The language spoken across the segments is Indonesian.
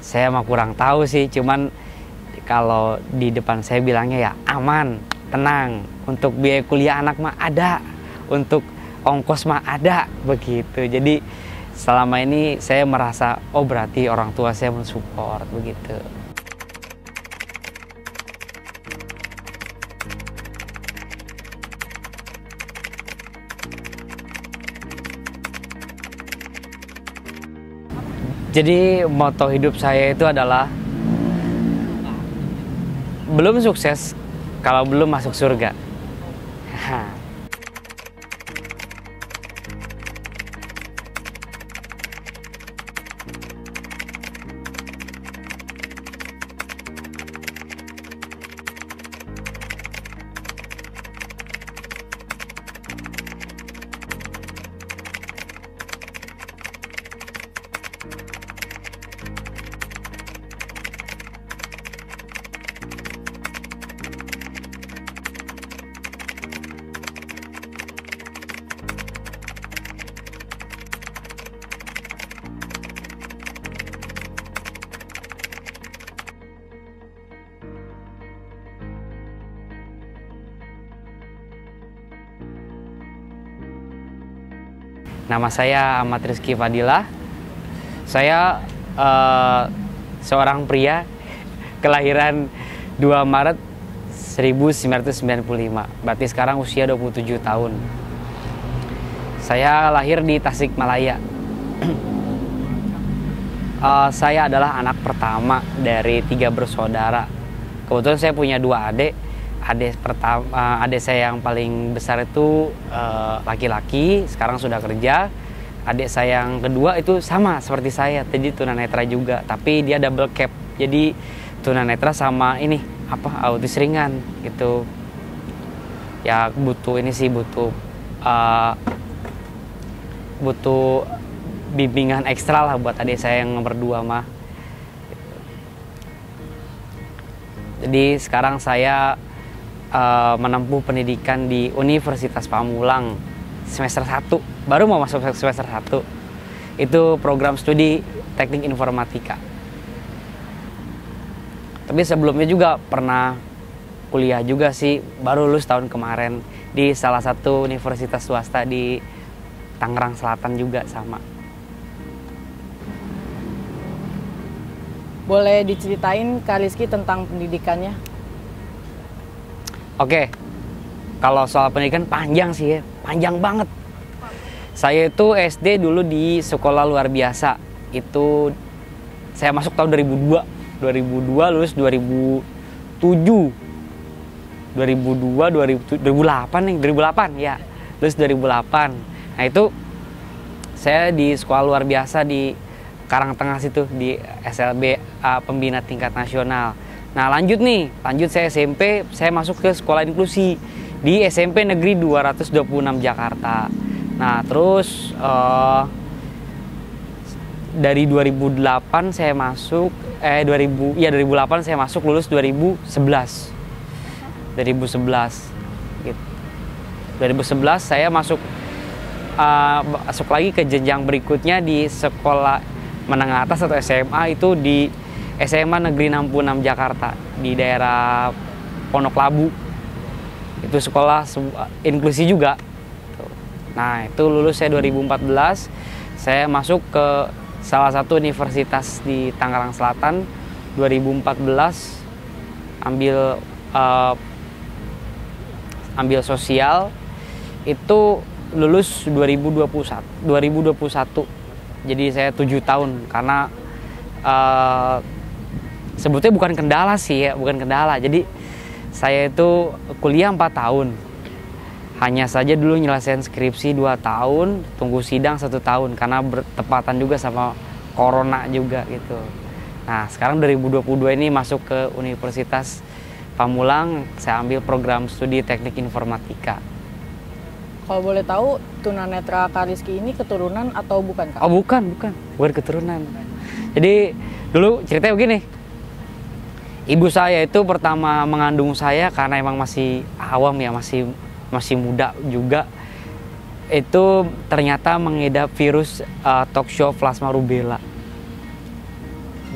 Saya mah kurang tahu sih, cuman kalau di depan saya bilangnya ya aman, tenang. Untuk biaya kuliah anak mah ada, untuk ongkos mah ada, begitu. Jadi selama ini saya merasa, oh berarti orang tua saya mensupport, begitu. Jadi moto hidup saya itu adalah belum sukses kalau belum masuk surga. Nama saya Ahmad Rizky Fadilah. Saya seorang pria kelahiran 2 Maret 1995. Berarti sekarang usia 27 tahun. Saya lahir di Tasikmalaya. Saya adalah anak pertama dari 3 bersaudara. Kebetulan saya punya 2 adik. Adik saya yang paling besar itu laki-laki, sekarang sudah kerja. Adik saya yang kedua itu sama seperti saya, jadi tunanetra juga, tapi dia double cap. Jadi tunanetra sama ini autis ringan gitu. Ya butuh ini sih, butuh bimbingan ekstra lah buat adik saya yang nomor 2 mah. Jadi sekarang saya menempuh pendidikan di Universitas Pamulang semester 1, baru mau masuk semester 1. Itu program studi teknik informatika. Tapi sebelumnya juga pernah kuliah juga sih, baru lulus tahun kemarin di salah satu universitas swasta di Tangerang Selatan juga sama. Boleh diceritain Kak Rizky tentang pendidikannya? Oke, kalau soal pendidikan panjang sih ya, panjang banget. Saya itu SD dulu di sekolah luar biasa. Itu saya masuk tahun 2002 lulus 2007. 2008 ya, lulus 2008. Nah itu saya di sekolah luar biasa di Karangtengah situ, di SLB Pembina Tingkat Nasional. Nah lanjut saya SMP, saya masuk ke sekolah inklusi di SMP Negeri 226 Jakarta. Nah terus dari 2008 saya masuk, 2008 saya masuk, lulus 2011 gitu. 2011 saya masuk lagi ke jenjang berikutnya di sekolah menengah atas atau SMA, itu di SMA Negeri 66 Jakarta di daerah Pondok Labu. Itu sekolah inklusi juga. Nah itu lulus saya 2014, saya masuk ke salah satu universitas di Tangerang Selatan 2014, ambil sosial. Itu lulus 2021. Jadi saya 7 tahun, karena sebetulnya bukan kendala sih ya, bukan kendala. Jadi saya itu kuliah 4 tahun. Hanya saja dulu nyelesain skripsi 2 tahun, tunggu sidang 1 tahun karena bertepatan juga sama corona juga gitu. Nah, sekarang 2022 ini masuk ke Universitas Pamulang, saya ambil program studi teknik informatika. Kalau boleh tahu, tunanetra Kak Rizky ini keturunan atau bukan, Kak? Oh, bukan keturunan. Jadi dulu ceritanya begini. Ibu saya itu pertama mengandung saya karena emang masih awam ya, masih muda juga. Itu ternyata mengidap virus talk show plasma rubella.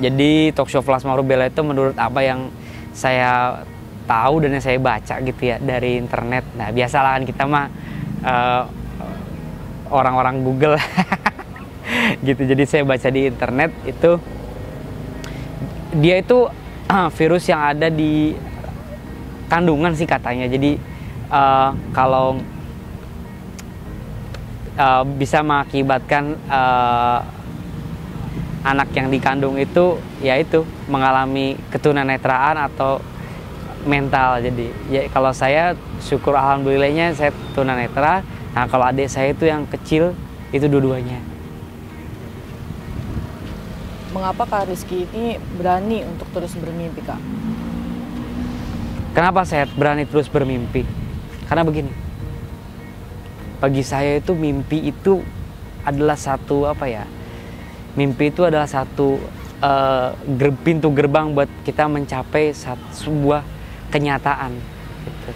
Jadi talk show Flash Marubela itu menurut apa yang saya tahu dan yang saya baca gitu ya dari internet. Nah biasalah kan kita mah orang-orang Google gitu. Jadi saya baca di internet itu dia itu virus yang ada di kandungan sih katanya. Jadi kalau bisa mengakibatkan anak yang dikandung itu yaitu mengalami ketunanetraan atau mental. Jadi ya kalau saya syukur alhamdulillahnya saya tunanetra. Nah kalau adik saya itu yang kecil itu dua-duanya. Mengapa Kak Rizky ini berani untuk terus bermimpi, Kak? Kenapa saya berani terus bermimpi? Karena begini, bagi saya itu mimpi itu adalah satu mimpi itu adalah satu pintu gerbang buat kita mencapai sebuah kenyataan gitu.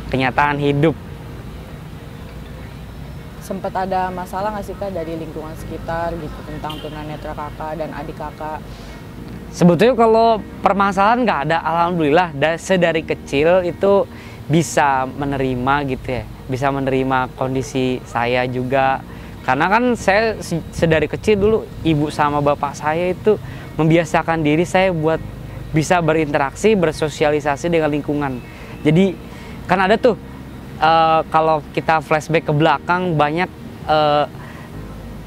Kenyataan hidup. Sempat ada masalah nggak sih Kak dari lingkungan sekitar gitu tentang tunanetra kakak dan adik kakak? Sebetulnya kalau permasalahan nggak ada, alhamdulillah. Sedari kecil itu bisa menerima gitu ya, bisa menerima kondisi saya juga. Karena kan saya sedari kecil dulu ibu sama bapak saya itu membiasakan diri saya buat bisa berinteraksi, bersosialisasi dengan lingkungan. Jadi kan ada tuh kalau kita flashback ke belakang banyak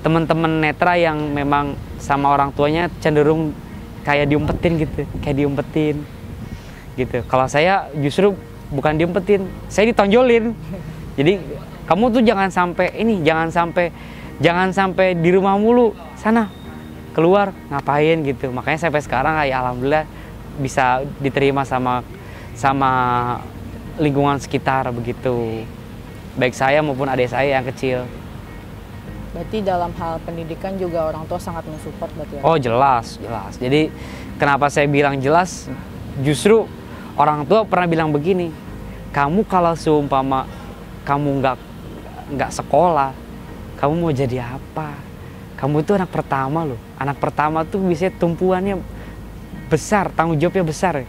teman-teman netra yang memang sama orang tuanya cenderung kayak diumpetin gitu. Kalau saya justru bukan diumpetin, saya ditonjolin. Jadi kamu tuh jangan sampai di rumah mulu, sana keluar ngapain gitu. Makanya sampai sekarang ya alhamdulillah bisa diterima sama lingkungan sekitar begitu, baik saya maupun adik saya yang kecil. Berarti dalam hal pendidikan juga orang tua sangat mensupport berarti ya? Oh jelas. Jadi kenapa saya bilang jelas, justru orang tua pernah bilang begini, kamu kalau seumpama kamu nggak sekolah, kamu mau jadi apa? Kamu itu anak pertama loh. Anak pertama tuh biasanya tumpuannya besar, tanggung jawabnya besar.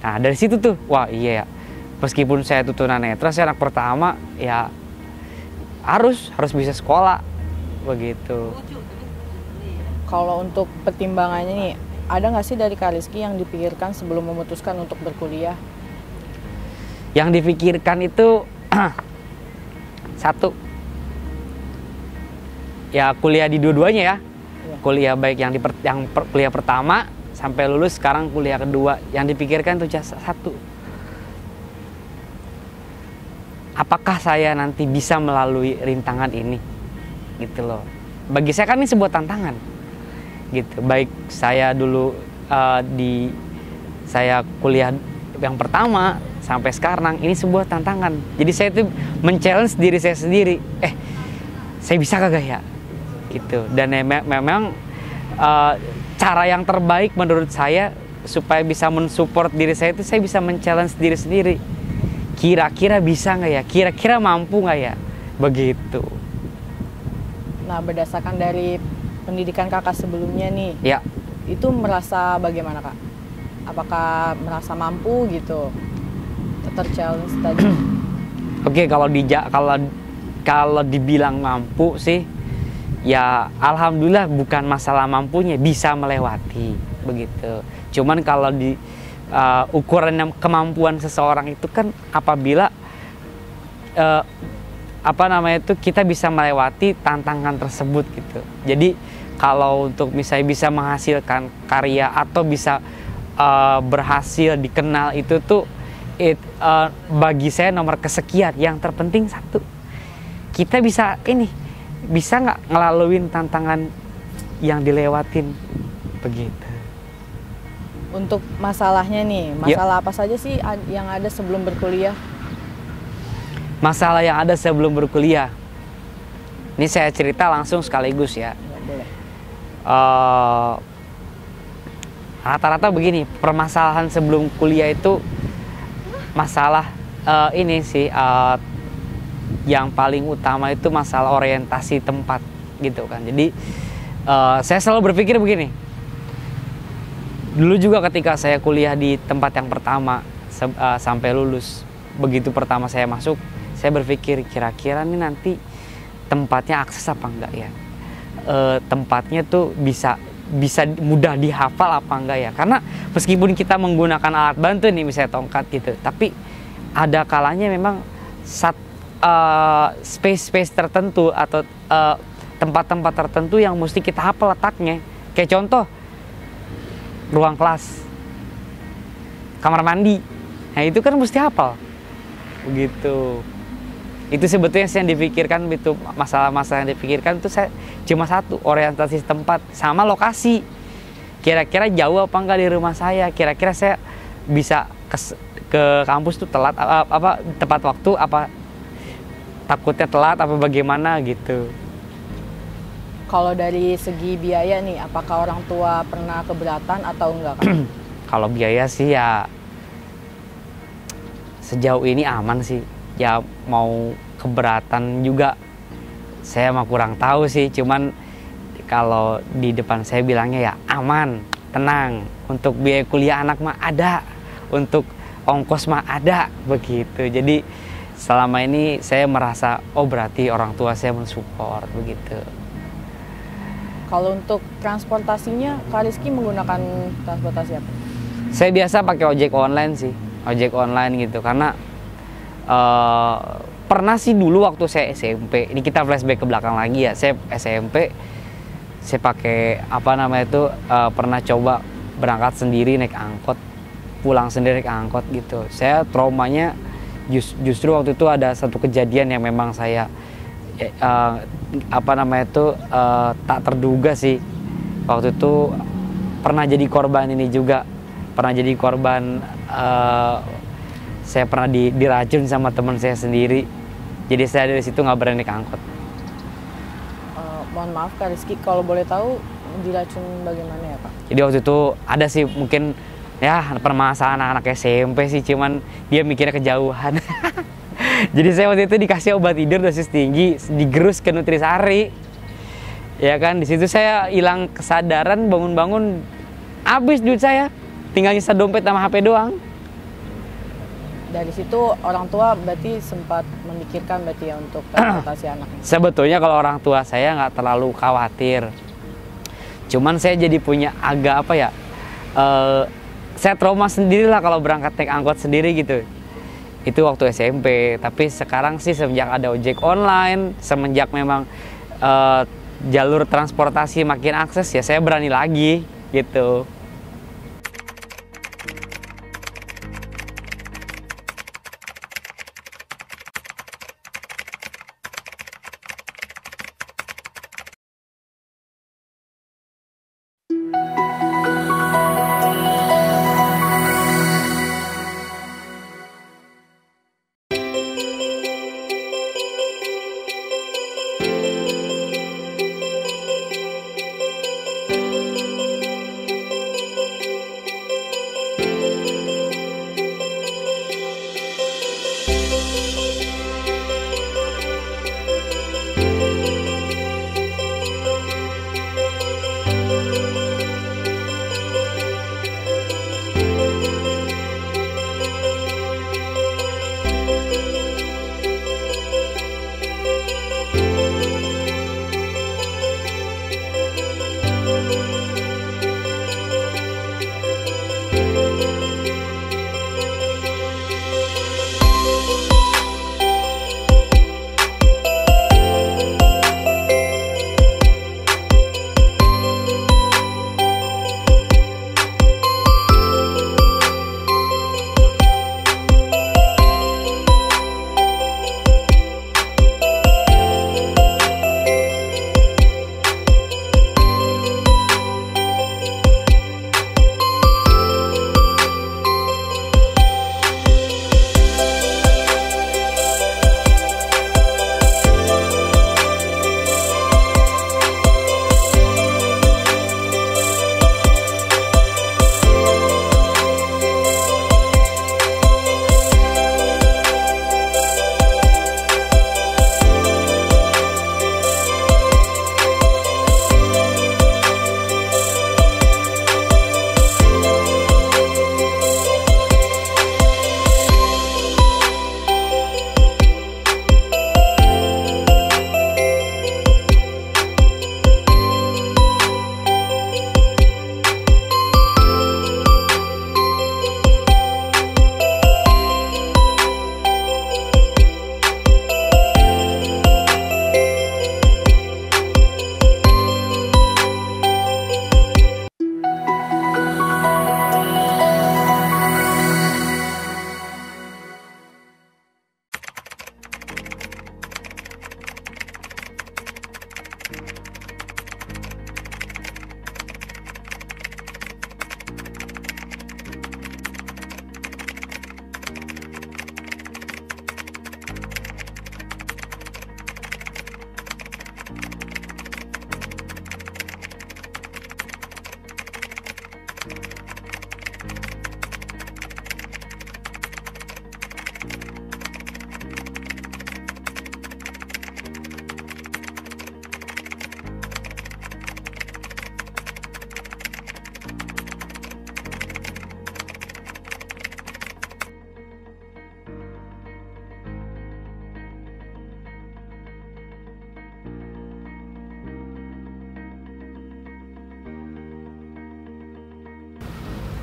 Nah dari situ tuh, wah iya ya. Meskipun saya itu tunanetra, saya anak pertama, ya harus bisa sekolah begitu. Kalau untuk pertimbangannya nih, ada nggak sih dari Kak Rizky yang dipikirkan sebelum memutuskan untuk berkuliah? Yang dipikirkan itu satu, ya kuliah di dua-duanya ya. Kuliah baik kuliah pertama sampai lulus, sekarang kuliah kedua. Yang dipikirkan itu satu, apakah saya nanti bisa melalui rintangan ini gitu loh. Bagi saya kan ini sebuah tantangan gitu. Baik saya dulu saya kuliah yang pertama sampai sekarang ini sebuah tantangan. Jadi saya itu men-challenge diri saya sendiri. Saya bisa kagak ya? Gitu. Dan memang cara yang terbaik menurut saya supaya bisa mensupport diri saya itu saya bisa men-challenge diri sendiri. Kira-kira bisa nggak ya? Kira-kira mampu nggak ya? Begitu. Nah, berdasarkan dari pendidikan kakak sebelumnya nih, ya, itu merasa bagaimana Kak? Apakah merasa mampu gitu? Ter-challenge tadi? Oke, kalau dibilang mampu sih, ya alhamdulillah bukan masalah mampunya, bisa melewati begitu. Cuman kalau di ukuran kemampuan seseorang itu kan apabila kita bisa melewati tantangan tersebut gitu. Jadi kalau untuk misalnya bisa menghasilkan karya atau bisa berhasil dikenal itu tuh bagi saya nomor kesekian. Yang terpenting satu, kita bisa nggak ngelaluin tantangan yang dilewatin begitu. Untuk masalahnya nih, masalah apa saja sih yang ada sebelum berkuliah? Masalah yang ada sebelum berkuliah, ini saya cerita langsung sekaligus ya. Boleh. Rata-rata begini, permasalahan sebelum kuliah itu masalah ini sih yang paling utama itu masalah orientasi tempat gitu kan. Jadi Saya selalu berpikir begini. Dulu juga ketika saya kuliah di tempat yang pertama sampai lulus, begitu pertama saya masuk, saya berpikir kira-kira nih nanti tempatnya akses apa enggak ya? Tempatnya tuh bisa mudah dihafal apa enggak ya? Karena meskipun kita menggunakan alat bantu nih, misalnya tongkat gitu, tapi ada kalanya memang space tertentu atau tempat-tempat tertentu yang mesti kita hafal letaknya. Kayak contoh, ruang kelas, kamar mandi. Nah itu kan mesti hafal. Begitu. Itu sebetulnya yang dipikirkan, itu masalah-masalah yang dipikirkan itu saya cuma satu, orientasi tempat sama lokasi. Kira-kira jauh apa enggak di rumah saya? Kira-kira saya bisa ke kampus tuh telat tepat waktu, apa takutnya telat apa bagaimana gitu. Kalau dari segi biaya nih, apakah orang tua pernah keberatan atau enggak kan? Kalau biaya sih ya sejauh ini aman sih. Ya mau keberatan juga saya mah kurang tahu sih. Cuman kalau di depan saya bilangnya ya aman, tenang. Untuk biaya kuliah anak mah ada, untuk ongkos mah ada, begitu. Jadi selama ini saya merasa oh berarti orang tua saya mensupport begitu. Kalau untuk transportasinya, Kak Rizky menggunakan transportasi apa? Saya biasa pakai ojek online sih, ojek online gitu. Karena pernah sih dulu waktu saya SMP, ini kita flashback ke belakang lagi ya. Saya SMP, saya pakai pernah coba berangkat sendiri naik angkot, pulang sendiri naik angkot gitu. Saya traumanya justru waktu itu ada satu kejadian yang memang saya tak terduga sih. Waktu itu pernah jadi korban ini juga, saya pernah diracun sama teman saya sendiri. Jadi saya dari situ nggak berani naik angkot. Mohon maaf Kak Rizky, kalau boleh tahu diracun bagaimana ya Pak? Jadi waktu itu ada sih mungkin ya permasalahan anak SMP sih, cuman dia mikirnya kejauhan. Jadi saya waktu itu dikasih obat tidur dosis tinggi, digerus ke Nutrisari. Ya kan, di situ saya hilang kesadaran, bangun-bangun habis duit saya. Tinggal nyisa dompet sama HP doang. Dari situ orang tua berarti sempat memikirkan berarti ya untuk transportasi anaknya? Sebetulnya kalau orang tua saya nggak terlalu khawatir. Cuman saya jadi punya agak saya trauma sendiri lah kalau berangkat naik angkot sendiri gitu. Itu waktu SMP, tapi sekarang sih semenjak ada ojek online, semenjak memang jalur transportasi makin akses, ya saya berani lagi gitu.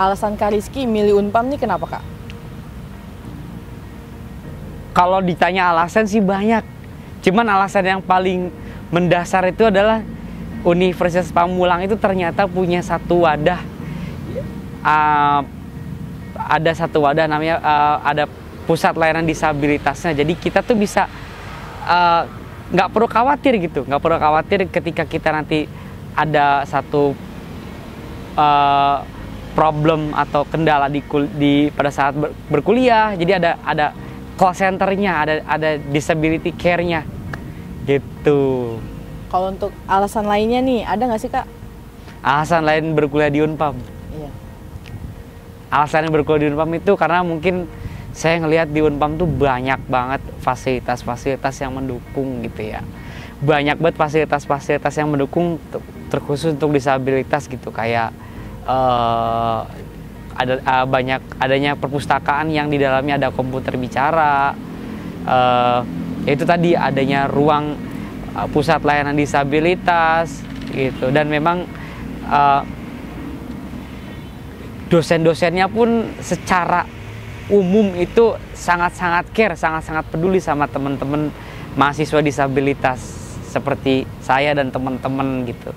Alasan Kak Rizky milih Unpam nih kenapa Kak? Kalau ditanya alasan sih banyak. Cuman alasan yang paling mendasar itu adalah Universitas Pamulang itu ternyata punya satu wadah. Ada satu wadah namanya ada pusat layanan disabilitasnya. Jadi kita tuh bisa nggak perlu khawatir gitu, nggak perlu khawatir ketika kita nanti ada satu problem atau kendala pada saat berkuliah. Jadi ada call centernya, ada disability care-nya gitu. Kalau untuk alasan lainnya nih, ada nggak sih Kak? Alasan lain berkuliah di Unpam? Iya. Alasan berkuliah di Unpam itu karena mungkin saya ngelihat di Unpam tuh banyak banget fasilitas-fasilitas yang mendukung gitu ya. Banyak banget fasilitas-fasilitas yang mendukung terkhusus untuk disabilitas gitu, kayak banyak adanya perpustakaan yang di dalamnya ada komputer bicara, itu tadi adanya ruang pusat layanan disabilitas gitu, dan memang dosen-dosennya pun secara umum itu sangat-sangat care, sangat-sangat peduli sama teman-teman mahasiswa disabilitas seperti saya dan teman-teman gitu.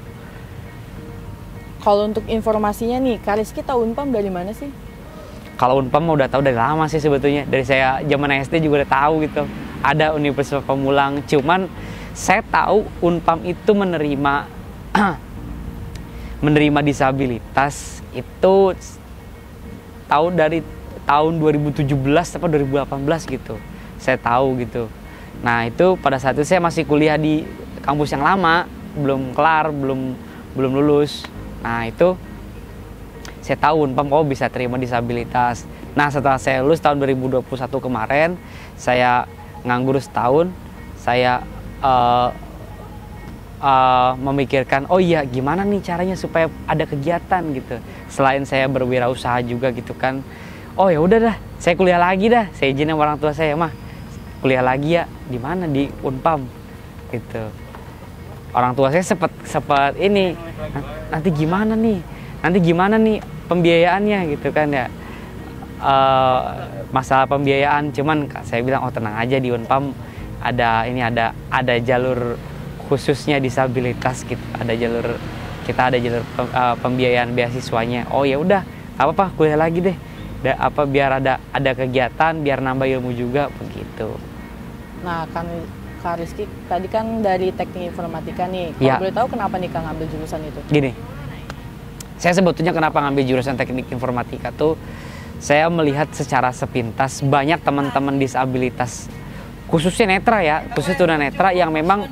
Kalau untuk informasinya nih, Kak Rizky tahu Unpam dari mana sih? Kalau Unpam udah tahu dari lama sih sebetulnya. Dari saya zaman SD juga udah tahu gitu. Ada Universitas Pamulang. Cuman saya tahu Unpam itu menerima disabilitas itu dari tahun 2017 atau 2018 gitu. Saya tahu gitu. Nah, itu pada saat itu saya masih kuliah di kampus yang lama, belum kelar, belum lulus. Nah, itu saya tahu Unpam bisa terima disabilitas. Nah, setelah saya lulus tahun 2021 kemarin, saya nganggur setahun, saya memikirkan, oh iya gimana nih caranya supaya ada kegiatan gitu. Selain saya berwirausaha juga gitu kan. Oh ya udah dah, saya kuliah lagi dah. Saya izin sama orang tua saya, mah kuliah lagi ya. Di mana? Di Unpam gitu. Orang tua saya sempat ini, nanti gimana nih pembiayaannya gitu kan ya, masalah pembiayaan. Cuman saya bilang, oh tenang aja, di Unpam ada jalur khususnya disabilitas gitu, ada jalur pembiayaan beasiswanya. Oh ya udah, apa kuliah lagi deh, biar ada kegiatan, biar nambah ilmu juga begitu. Nah, kan Kak Rizky tadi kan dari teknik informatika nih. Kalau boleh tahu kenapa nih Kak ngambil jurusan itu? Gini, saya sebetulnya kenapa ngambil jurusan teknik informatika tuh, saya melihat secara sepintas banyak teman-teman disabilitas, khususnya netra ya, khusus tunanetra yang memang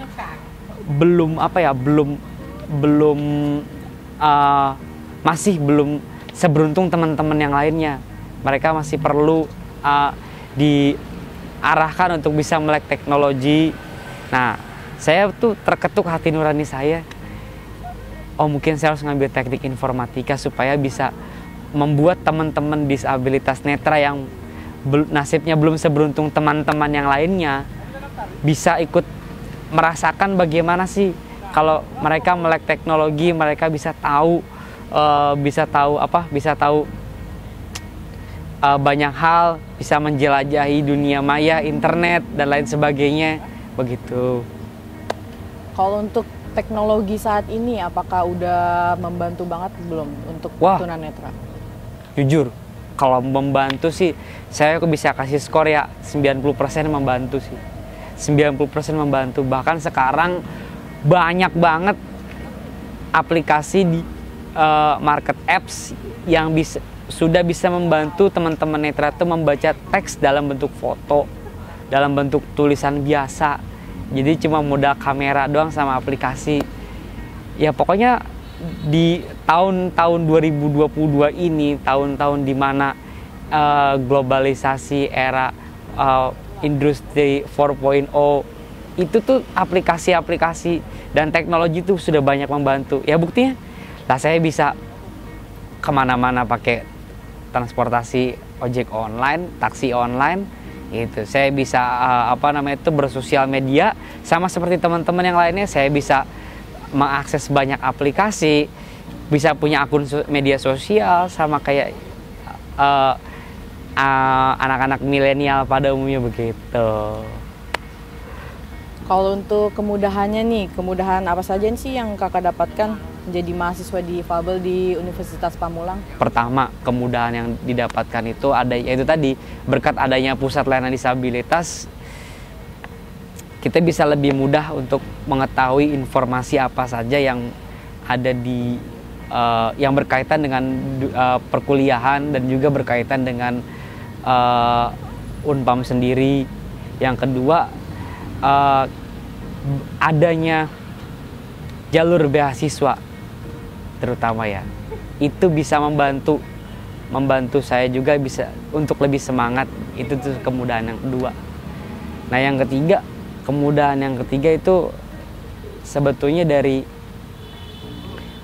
masih belum seberuntung teman-teman yang lainnya. Mereka masih perlu diarahkan untuk bisa melek teknologi. Nah, saya tuh terketuk hati nurani saya. Oh, mungkin saya harus ngambil teknik informatika supaya bisa membuat teman-teman disabilitas netra yang nasibnya belum seberuntung teman-teman yang lainnya bisa ikut merasakan bagaimana sih kalau mereka melek teknologi, mereka bisa tahu banyak hal, bisa menjelajahi dunia maya, internet dan lain sebagainya begitu. Kalau untuk teknologi saat ini, apakah udah membantu banget belum untuk tunanetra? Jujur, kalau membantu sih, saya bisa kasih skor ya 90% membantu sih. 90% membantu. Bahkan sekarang banyak banget aplikasi di market apps yang sudah bisa membantu teman-teman netra itu membaca teks dalam bentuk foto, dalam bentuk tulisan biasa. Jadi cuma modal kamera doang sama aplikasi. Ya pokoknya di tahun-tahun 2022 ini, tahun-tahun di mana globalisasi era industri 4.0, itu tuh aplikasi-aplikasi dan teknologi tuh sudah banyak membantu. Ya buktinya, lah saya bisa kemana-mana pakai transportasi ojek online, taksi online, gitu. Saya bisa bersosial media sama seperti teman-teman yang lainnya. Saya bisa mengakses banyak aplikasi, bisa punya akun media sosial sama kayak anak-anak milenial pada umumnya begitu. Kalau untuk kemudahannya nih, kemudahan apa saja sih yang kakak dapatkan menjadi mahasiswa difabel di Universitas Pamulang? Pertama, kemudahan yang didapatkan itu yaitu tadi, berkat adanya pusat layanan disabilitas, kita bisa lebih mudah untuk mengetahui informasi apa saja yang ada yang berkaitan dengan perkuliahan dan juga berkaitan dengan Unpam sendiri. Yang kedua, adanya jalur beasiswa terutama ya, itu bisa membantu saya juga bisa untuk lebih semangat. Itu tuh kemudahan yang kedua. Nah yang ketiga, kemudahan yang ketiga itu sebetulnya dari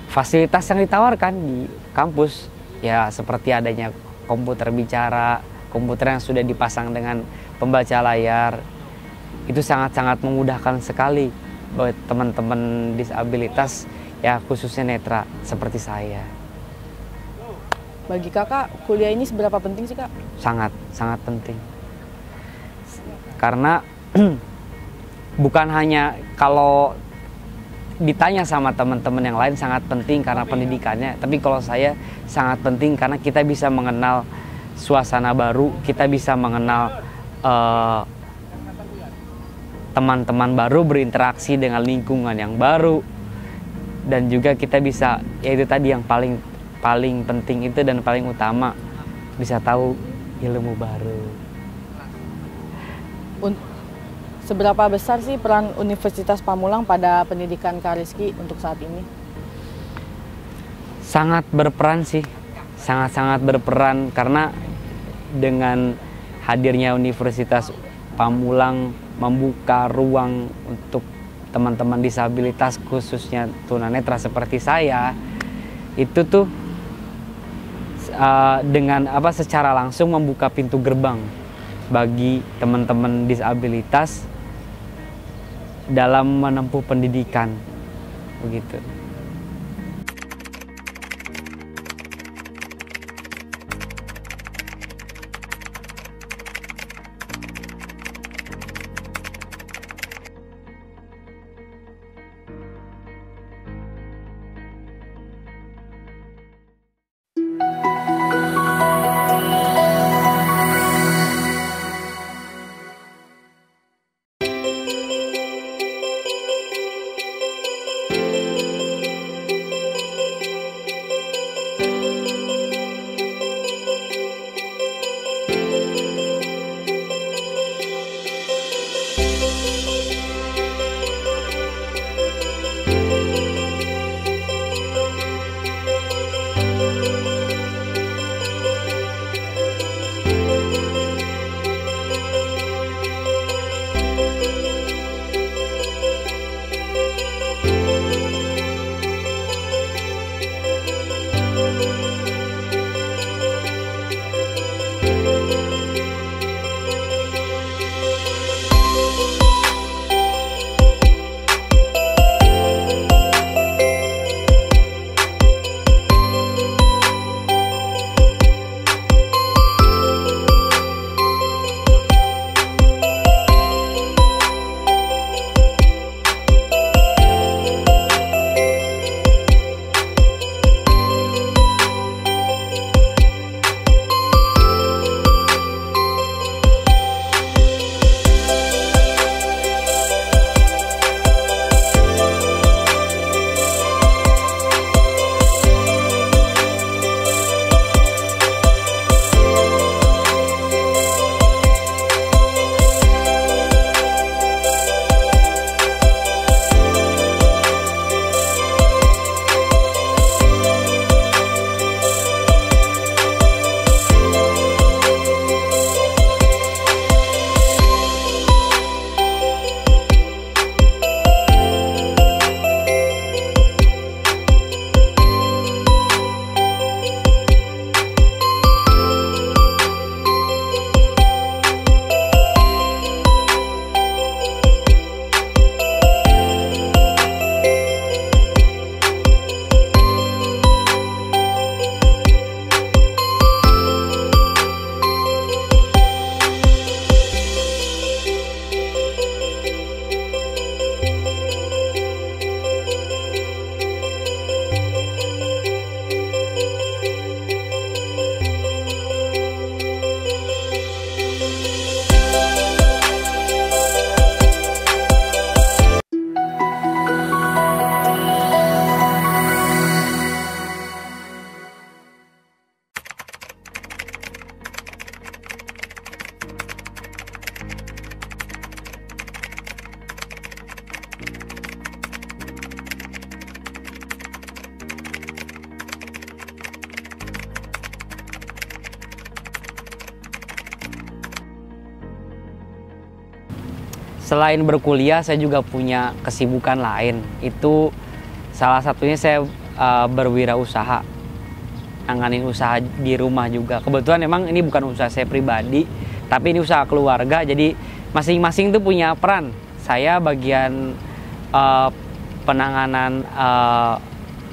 fasilitas yang ditawarkan di kampus, ya seperti adanya komputer bicara, komputer yang sudah dipasang dengan pembaca layar. Itu sangat-sangat memudahkan sekali buat teman-teman disabilitas, ya khususnya netra seperti saya. Bagi kakak, kuliah ini seberapa penting sih kak? Sangat penting. Karena bukan hanya kalau ditanya sama teman-teman yang lain sangat penting karena pendidikannya, tapi kalau saya sangat penting karena kita bisa mengenal suasana baru, kita bisa mengenal teman-teman baru, berinteraksi dengan lingkungan yang baru, dan juga kita bisa, yaitu tadi yang paling penting itu dan paling utama, bisa tahu ilmu baru. Seberapa besar sih peran Universitas Pamulang pada pendidikan Kak Rizky untuk saat ini? Sangat berperan sih, sangat berperan, karena dengan hadirnya Universitas Pamulang membuka ruang untuk teman-teman disabilitas khususnya tunanetra seperti saya, itu tuh dengan secara langsung membuka pintu gerbang bagi teman-teman disabilitas dalam menempuh pendidikan begitu. Selain berkuliah, saya juga punya kesibukan lain. Itu salah satunya saya berwirausaha, nanganin usaha di rumah juga. Kebetulan emang ini bukan usaha saya pribadi, tapi ini usaha keluarga. Jadi masing-masing tuh punya peran. Saya bagian penanganan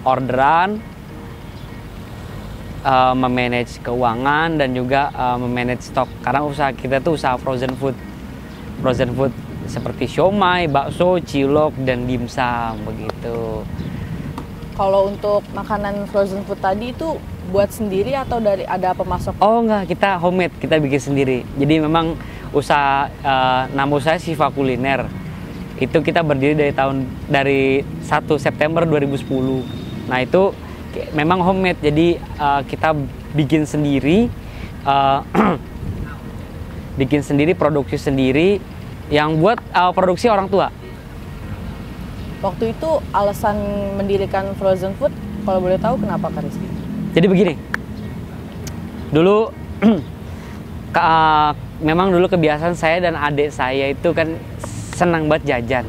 orderan, memanage keuangan, dan juga memanage stok. Karena usaha kita tuh usaha frozen food seperti siomay, bakso, cilok, dan dimsum begitu. Kalau untuk makanan frozen food tadi itu buat sendiri atau ada pemasok? Oh enggak, kita homemade, kita bikin sendiri. Jadi memang usaha, nama usaha Siva Kuliner. Itu kita berdiri dari 1 September 2010. Nah itu memang homemade, jadi kita bikin sendiri, produksi sendiri, yang buat produksi orang tua. Waktu itu alasan mendirikan frozen food, kalau boleh tahu kenapa Kak Rizky? Jadi begini, dulu memang dulu kebiasaan saya dan adik saya itu kan senang banget jajan.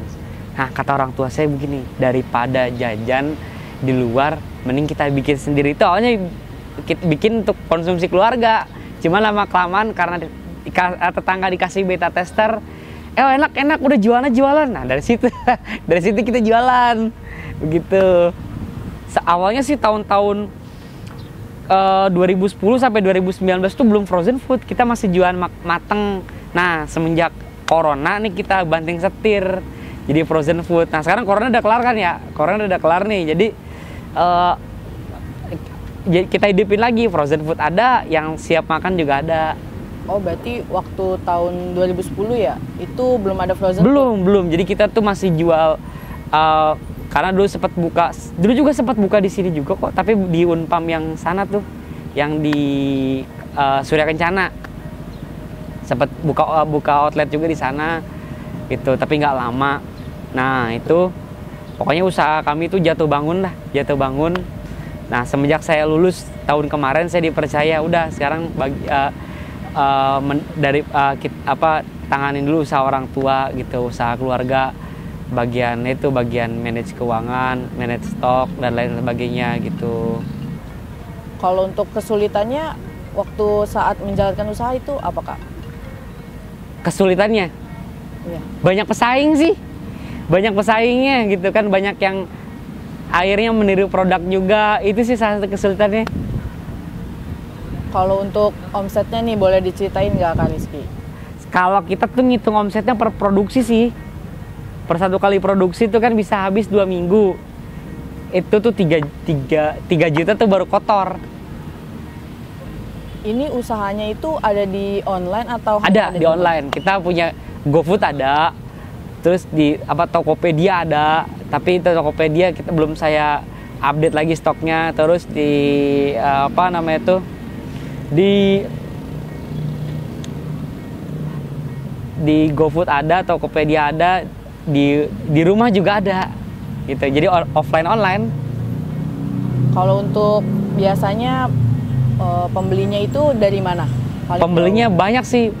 Nah kata orang tua saya begini, daripada jajan di luar, mending kita bikin sendiri. Itu awalnya bikin untuk konsumsi keluarga, cuma lama kelamaan karena tetangga dikasih beta tester, enak udah jualan. Nah dari situ kita jualan begitu. Awalnya sih tahun-tahun 2010 sampai 2019 tuh belum frozen food, kita masih jualan mateng. Nah semenjak corona nih kita banting setir jadi frozen food. Nah sekarang corona udah kelar kan ya, nih. Jadi kita hidupin lagi, frozen food ada, yang siap makan juga ada. Oh berarti waktu tahun 2010 ya, itu belum ada frozen food? Belum. Jadi kita tuh masih jual, karena dulu juga sempat buka di sini juga kok, tapi di Unpam yang sana tuh, yang di Surya Kencana. Sempat buka outlet juga di sana gitu, tapi nggak lama. Nah itu pokoknya usaha kami itu jatuh bangun. Nah semenjak saya lulus tahun kemarin, saya dipercaya udah sekarang tanganin dulu usaha orang tua gitu, usaha keluarga, bagian manage keuangan, manage stok, dan lain sebagainya gitu. Kalau untuk kesulitannya waktu saat menjalankan usaha itu apa Kak? Kesulitannya? Iya. Banyak pesaingnya gitu kan, banyak yang akhirnya meniru produk juga, itu sih salah satu kesulitannya. Kalau untuk omsetnya nih boleh diceritain nggak Kak Rizky? Kalau kita tuh ngitung omsetnya per produksi sih, per satu kali produksi itu kan bisa habis 2 minggu. Itu tuh 3 juta tuh baru kotor. Ini usahanya itu ada di online atau ada di online? Kita punya GoFood ada, terus di Tokopedia ada, tapi itu Tokopedia kita belum saya update lagi stoknya. Terus di di GoFood ada, Tokopedia ada, di rumah juga ada gitu. Jadi offline online. Kalau untuk biasanya pembelinya itu dari mana? Pembelinya banyak sih,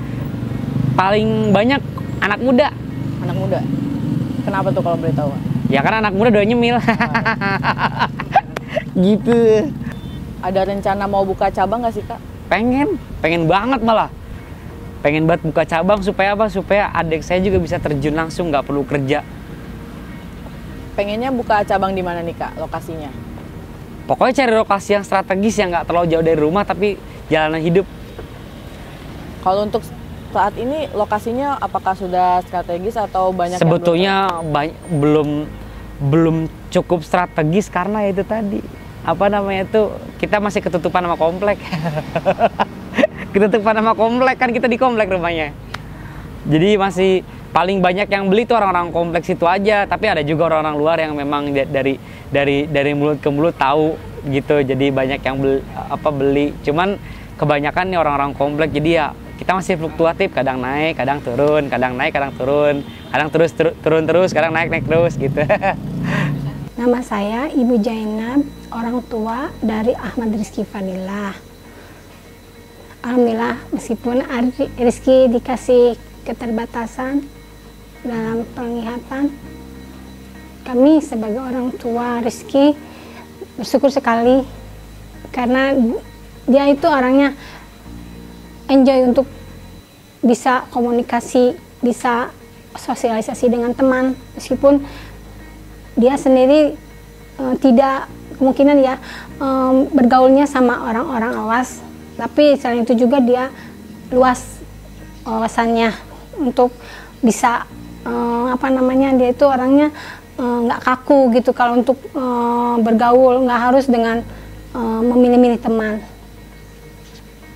paling banyak anak muda. Anak muda? Kenapa tuh kalau boleh tahu? Ya karena anak muda udah nyemil. Gitu. Ada rencana mau buka cabang nggak sih Kak? Pengen banget malah. Pengen banget buka cabang supaya apa? Supaya adik saya juga bisa terjun langsung, nggak perlu kerja. Pengennya buka cabang di mana nih Kak, lokasinya? Pokoknya cari lokasi yang strategis, yang nggak terlalu jauh dari rumah tapi jalanan hidup. Kalau untuk saat ini lokasinya apakah sudah strategis atau banyak? Sebetulnya belum cukup strategis karena itu tadi kita masih ketutupan sama komplek. Ketutupan sama komplek kan, kita di komplek rumahnya. Jadi masih paling banyak yang beli tuh orang-orang kompleks itu aja, tapi ada juga orang-orang luar yang memang dari mulut ke mulut tahu gitu. Jadi banyak yang beli. Cuman kebanyakan nih orang-orang komplek, jadi ya kita masih fluktuatif, kadang naik, kadang turun, kadang naik, kadang turun, kadang turun terus, kadang naik terus gitu. Nama saya Ibu Jainab, orang tua dari Ahmad Rizky Fadillah. Alhamdulillah, meskipun Rizky dikasih keterbatasan dalam penglihatan. Kami sebagai orang tua Rizky bersyukur sekali karena dia itu orangnya enjoy untuk bisa komunikasi, bisa sosialisasi dengan teman, meskipun dia sendiri tidak kemungkinan ya bergaulnya sama orang-orang awas, tapi selain itu juga dia luas wawasannya untuk bisa dia itu orangnya nggak kaku gitu kalau untuk bergaul, nggak harus dengan memilih-milih teman.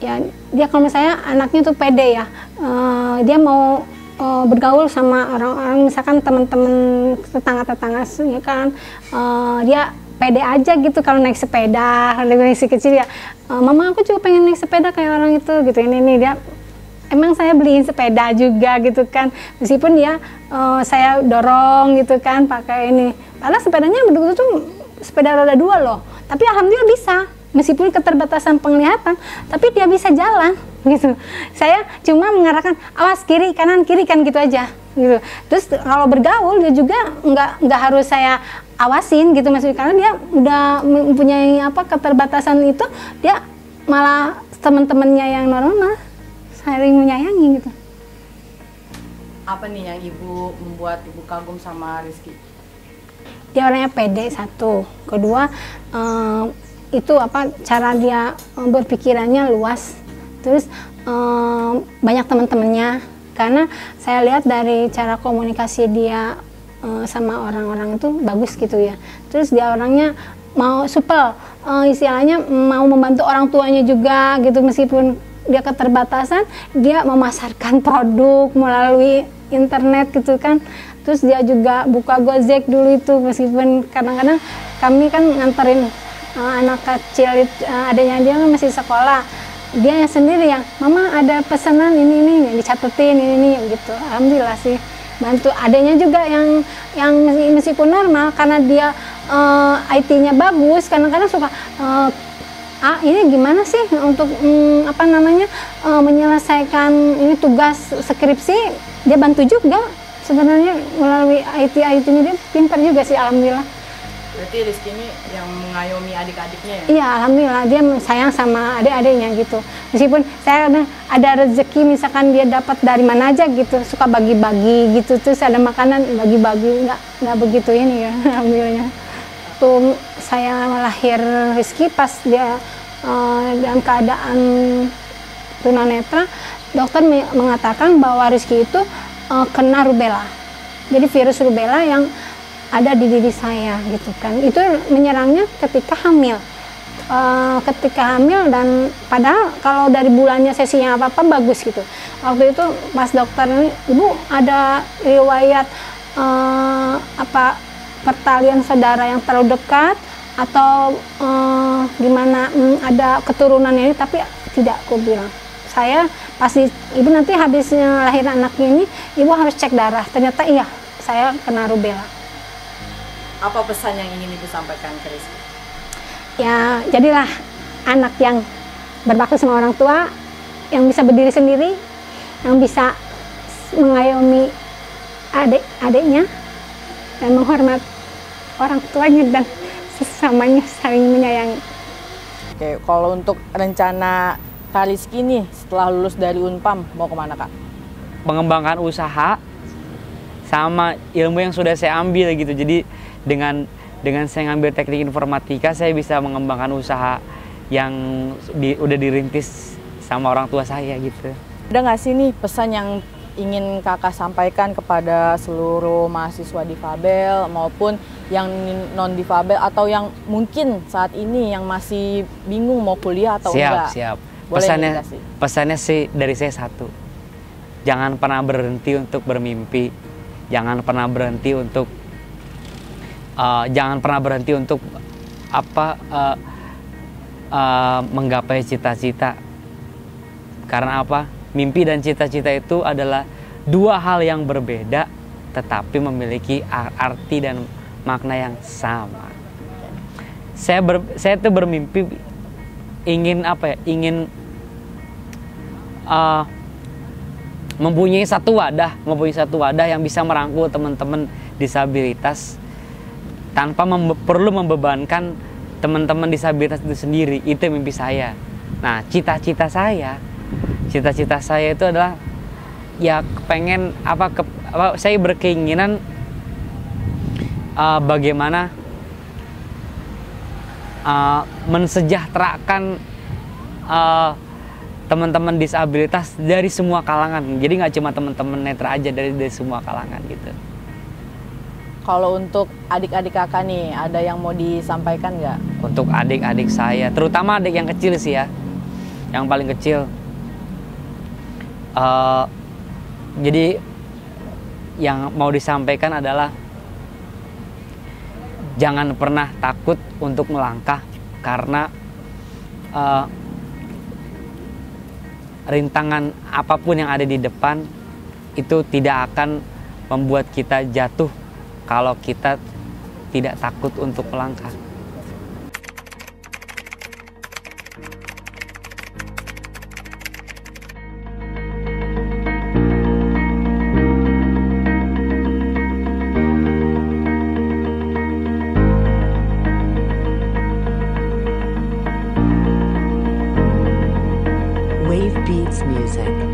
Ya dia kalau misalnya anaknya tuh pede ya, dia mau bergaul sama orang-orang, misalkan teman-teman tetangga-tetangga ya kan, dia pede aja gitu kalau naik sepeda. Kalau si kecil ya, mama aku juga pengen naik sepeda kayak orang itu gitu. Ini dia emang saya beliin sepeda juga gitu kan, meskipun ya saya dorong gitu kan pakai ini, padahal sepedanya betul-betul tuh sepeda roda 2 loh, tapi alhamdulillah bisa. Meskipun keterbatasan penglihatan, tapi dia bisa jalan gitu. Saya cuma mengarahkan awas kiri kanan gitu aja gitu. Terus kalau bergaul dia juga nggak harus saya awasin gitu, maksudnya karena dia udah mempunyai keterbatasan itu, dia malah teman-temannya yang normal saling menyayangi gitu. Apa nih yang ibu membuat ibu kagum sama Rizky? Dia orangnya pede satu, kedua itu cara dia berpikirannya luas, terus banyak teman-temannya, karena saya lihat dari cara komunikasi dia sama orang-orang itu bagus gitu ya. Terus dia orangnya mau supel, istilahnya mau membantu orang tuanya juga gitu, meskipun dia keterbatasan, dia memasarkan produk melalui internet gitu kan. Terus dia juga buka Gojek dulu itu, meskipun kadang-kadang kami kan nganterin anak kecil, adanya dia masih sekolah, dia yang sendiri yang mama ada pesanan ini yang dicatetin ini gitu. Alhamdulillah sih bantu. Adanya juga yang meskipun normal, karena dia IT-nya bagus, kadang-kadang suka ini gimana sih untuk menyelesaikan ini tugas skripsi, dia bantu juga sebenarnya melalui IT-nya. Dia pintar juga sih, alhamdulillah. Berarti Rizky ini yang mengayomi adik-adiknya ya? Iya, alhamdulillah dia sayang sama adik-adiknya gitu. Meskipun saya ada rezeki, misalkan dia dapat dari mana aja gitu, suka bagi-bagi gitu, terus ada makanan bagi-bagi, nggak begitu ini ya, alhamdulillah. Tuh saya lahir Rizky pas dia dalam keadaan tunanetra, dokter mengatakan bahwa Rizky itu kena rubella. Jadi virus rubella yang ada di diri saya gitu kan, itu menyerangnya ketika hamil. Dan padahal kalau dari bulannya sesinya apa bagus gitu. Waktu itu pas dokter ini, ibu ada riwayat pertalian saudara yang terlalu dekat atau gimana, ada keturunan ini, tapi tidak, aku bilang. Saya pasti ibu nanti habisnya lahir anaknya ini, ibu harus cek darah. Ternyata iya, saya kena rubella. Apa pesan yang ingin ibu sampaikan ke Rizky? Ya, jadilah anak yang berbakti sama orang tua, yang bisa berdiri sendiri, yang bisa mengayomi adik-adiknya, dan menghormat orang tuanya dan sesamanya, saling menyayangi. Oke, kalau untuk rencana Kak Rizky nih setelah lulus dari Unpam mau kemana Kak? Mengembangkan usaha sama ilmu yang sudah saya ambil gitu. Jadi dengan saya ngambil teknik informatika, saya bisa mengembangkan usaha yang udah dirintis sama orang tua saya gitu. Ada nggak sih nih pesan yang ingin kakak sampaikan kepada seluruh mahasiswa difabel maupun yang non difabel, atau yang mungkin saat ini yang masih bingung mau kuliah atau enggak? Siap. Boleh pesannya sih dari saya satu, jangan pernah berhenti untuk bermimpi, jangan pernah berhenti untuk menggapai cita-cita. Karena apa? Mimpi dan cita-cita itu adalah dua hal yang berbeda, tetapi memiliki arti dan makna yang sama. Saya tuh bermimpi ingin mempunyai satu wadah yang bisa merangkul teman-teman disabilitas tanpa perlu membebankan teman-teman disabilitas itu sendiri. Itu mimpi saya. Nah, cita-cita saya itu adalah ya pengen saya berkeinginan bagaimana mensejahterakan teman-teman disabilitas dari semua kalangan. Jadi nggak cuma teman-teman netra aja, dari semua kalangan gitu. Kalau untuk adik-adik kakak nih, ada yang mau disampaikan nggak? Untuk adik-adik saya, terutama adik yang kecil sih ya, yang paling kecil. Jadi yang mau disampaikan adalah jangan pernah takut untuk melangkah, karena rintangan apapun yang ada di depan itu tidak akan membuat kita jatuh kalau kita tidak takut untuk melangkah. Wave Beats Music.